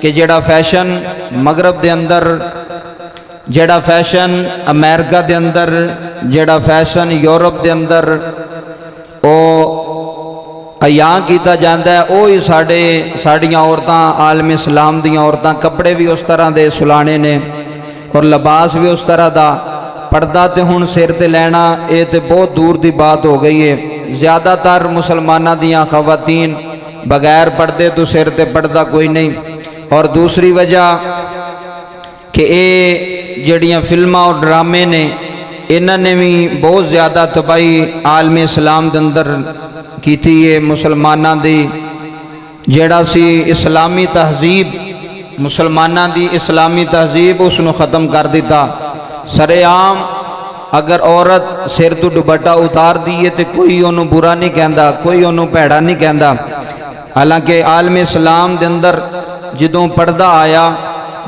कि जेड़ा फैशन मगरब दे अंदर, जेड़ा फैशन अमेरिका दे अंदर, जेड़ा फैशन यूरोप दे अंदर ओ अयां किया जाता है, वो ही साड़ियाँ औरतां आलम इस्लाम दियां औरतां कपड़े भी उस तरह के सुलाने ने और लिबास भी उस तरह का। पर्दा तो हुण सिर ते लैना ये तो बहुत दूर की बात हो गई है। ज़्यादातर मुसलमाना दियां खवातीन बगैर पर्दे तो सिर ते पर्दा कोई नहीं। और दूसरी वजह कि ये जड़ियाँ फिल्मां और ड्रामे ने इन्होंने भी बहुत ज़्यादा तबाही आलम इस्लाम के अंदर की थी। ये मुसलमाना दी जड़ा सी इस्लामी तहजीब, मुसलमाना दी इस्लामी तहजीब उसनों ख़त्म कर दिता। सरेआम अगर औरत सिर तो दुपट्टा उतार दिए तो कोई उन्होंने बुरा नहीं कहता, कोई उन्होंने भैड़ा नहीं कहता। हालांकि आलम इस्लाम के अंदर जदों पर्दा आया,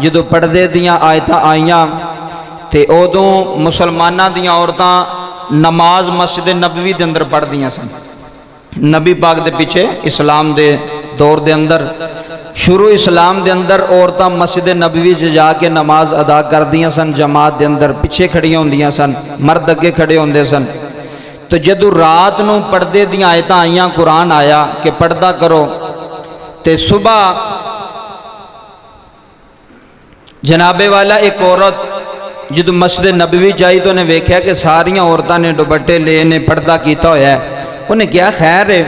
जदों पर्दे दियाँ आयतां आईयां तो उदों मुसलमाना दियां औरतां नमाज मस्जिद नबवी के अंदर पढ़दियां सन। नबी पाक के पिछे इस्लाम के दौर के अंदर शुरू इस्लाम के अंदर औरतां मस्जिद नबवी च जाके नमाज अदा करदियां सन, जमात के अंदर पिछे खड़ियां होंदियां सन, मर्द अगे खड़े होंदे सन। तो जदों रात नूं पर्दे दियां आयतां आईयां, कुरान आया कि पर्दा करो, तो सुबह जनाबे वाला एक औरत जदों मस्जिद नबवी जाई तो उन्हें वेख्या कि सारियां औरतां ने दुपट्टे ले ने पर्दा किया होया है। उन्हें क्या खैर है?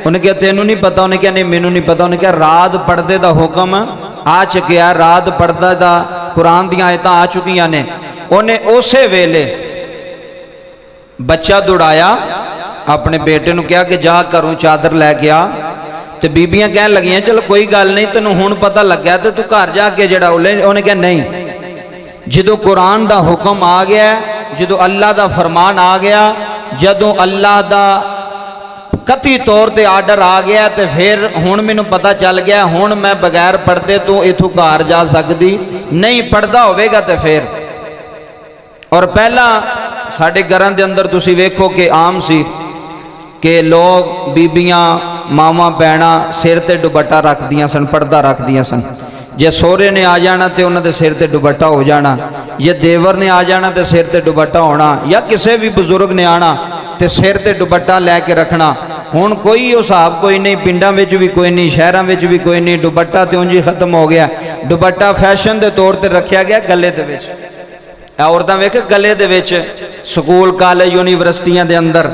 उन्हें क्या तेनू नहीं पता? उन्हें क्या नहीं मैनू नहीं पता? उन्हें क्या रात पर्दे का हुक्म आ चुकिया, रात पर्दा का कुरान दी आयतां आ चुकियां ने। उन्हें उस वेले बच्चा दौड़ाया, अपने बेटे को कहा कि जा घरों चादर लैके आ। तो बीबियां कह लगियां चलो कोई गल नहीं, तेन हुण पता लग्या तो तू घर जाके जड़ा उन्हें कहा नहीं, जदों कुरान का हुक्म आ गया, जदों अल्लाह का फरमान आ गया, जदों अल्लाह का कथी तौर पर आर्डर आ गया तो फिर हुण मैनू पता चल गया, हुण मैं बगैर पर्दे तो इथों घर जा सकती नहीं, पर्दा होवेगा तो फिर। और पहला साडे घरां दे अंदर तुसीं वेखो कि आम सी कि लोग बीबियां मावां भैणां सिर ते दुपट्टा रखदियां सन, पर्दा रखदियां सन। जे सोहरे ने आ जाना तो उन्होंने सिर ते दुपट्टा हो जाना, जे देवर ने आ जाना तो सिर ते दुपट्टा होना, या किसी भी बुजुर्ग ने आना तो सिर ते दुपट्टा लैके रखना। हुण कोई हिसाब कोई नहीं, पिंडां विच भी कोई नहीं, शहरां विच भी कोई नहीं, दुपट्टा तो उंज ही खत्म हो गया। दुपट्टा फैशन के तौर पर रखा गया गले दे विच। औरतां वेख गले दे विच स्कूल कॉलेज यूनिवर्सिटियां दे अंदर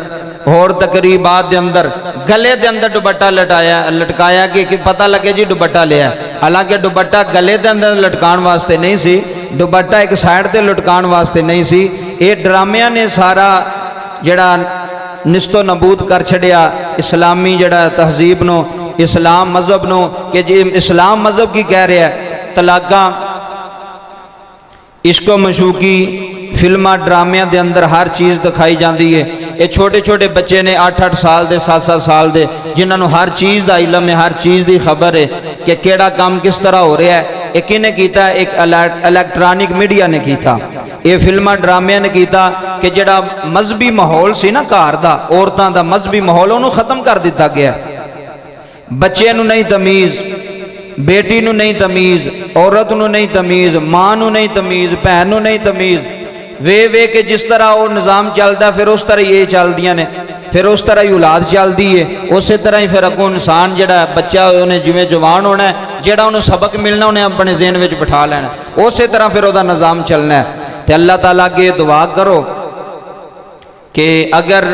होर तकरीबात के अंदर गले के अंदर दुपट्टा लटकाया कि पता लगे जी दुपट्टा लिया। हालांकि दुपट्टा गले के अंदर लटकाने वास्ते नहीं सी, दुपट्टा एक साइड से लटकाने वास्ते नहीं सी। ये ड्रामिया ने सारा जड़ा निस्तो नबूद कर छड़िया इस्लामी जड़ा तहजीब नो, इस्लाम मजहब नो, कि जी इस्लाम मजहब की कह रहा है तलाका, इश्को मशूकी, फिल्मां ड्रामिया के अंदर हर चीज़ दिखाई जाती है। ये छोटे छोटे बच्चे ने 8-8 साल के 7-7 साल के, जिन्होंने हर चीज़ का इलम है, हर चीज़ की खबर है कि केड़ा काम किस तरह हो रहा है। ये किने कीता? एक इलैक्ट्रॉनिक मीडिया ने कीता, ये फिल्मां ड्रामिया ने कीता कि जड़ा मजहबी माहौल सी ना घर का, औरतों का मजहबी माहौल उन्होंने खत्म कर दिता गया। बच्चे नूं नहीं तमीज़, बेटी नूं नहीं तमीज़, औरत नूं नहीं तमीज़, मां नूं नहीं तमीज़, भैन नूं नहीं तमीज़। वे के जिस तरह वो निज़ाम चलता फिर उस तरह ये चलदियां ने, फिर उस तरह ही औलाद चलती है, उस तरह ही फिर अगों इंसान जड़ा बच्चा उन्हें जिवें जवान होना है, जड़ा उन्हें सबक मिलना उन्हें अपने ज़हन में बिठा लेना, उस तरह फिर वह निज़ाम चलना है। तो अल्लाह ताला अगे दुआ करो कि अगर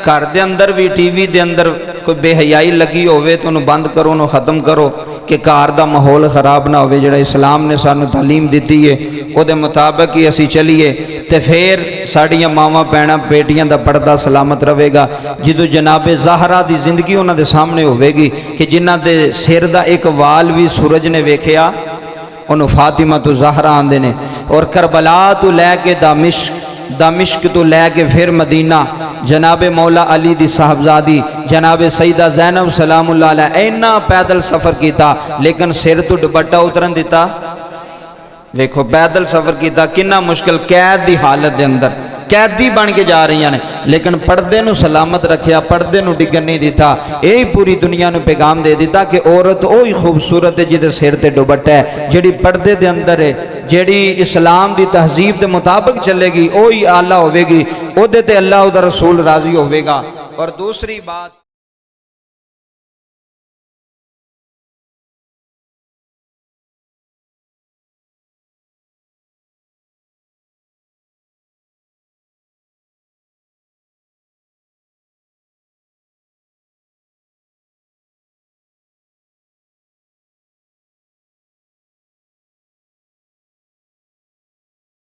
घर के अंदर भी टीवी के अंदर कोई बेहयाई लगी होवे तो उन्हें बंद करो, उन्हें ख़त्म करो कि घर का माहौल खराब ना हो। जो इस्लाम ने सानू तालीम दी है वो मुताबिक ही असी चलीए तो फिर साड़ियाँ मावां भैणां बेटियां का पर्दा सलामत रहेगा। जो जनाबे ज़हरा की जिंदगी उन्होंने सामने होगी कि जिन्हों के सिर का एक वाल भी सूरज ने वेख्या उन्होंने फातिमा तो ज़हरा आंदे ने। और करबला तो लैके दमिश्क तो लैके फिर मदीना जनाबे मौला अली दी साहबजादी जनाबे सईदा ज़ैनब सलामुल्लाह अलैहा इन्ना पैदल सफ़र किया लेकिन सिर तो दुपट्टा उतरन दिता। देखो पैदल सफ़र किया कितना मुश्किल, कैद की हालत के अंदर कैदी बन के जा रही ने, लेकिन पर्दे नूं सलामत रखिया, पर्दे नूं डिगन नहीं दिता। यही पूरी दुनिया नूं पैगाम दे दिता कि औरत वही खूबसूरत है जिहदे सिर ते दुपट्टा है, जिहड़ी पर्दे दे अंदर है, जिहड़ी इस्लाम दी तहजीब के मुताबिक चलेगी, वही आला होवेगी, ओहदे ते अल्लाह उहदा रसूल राजी होवेगा। और दूसरी बात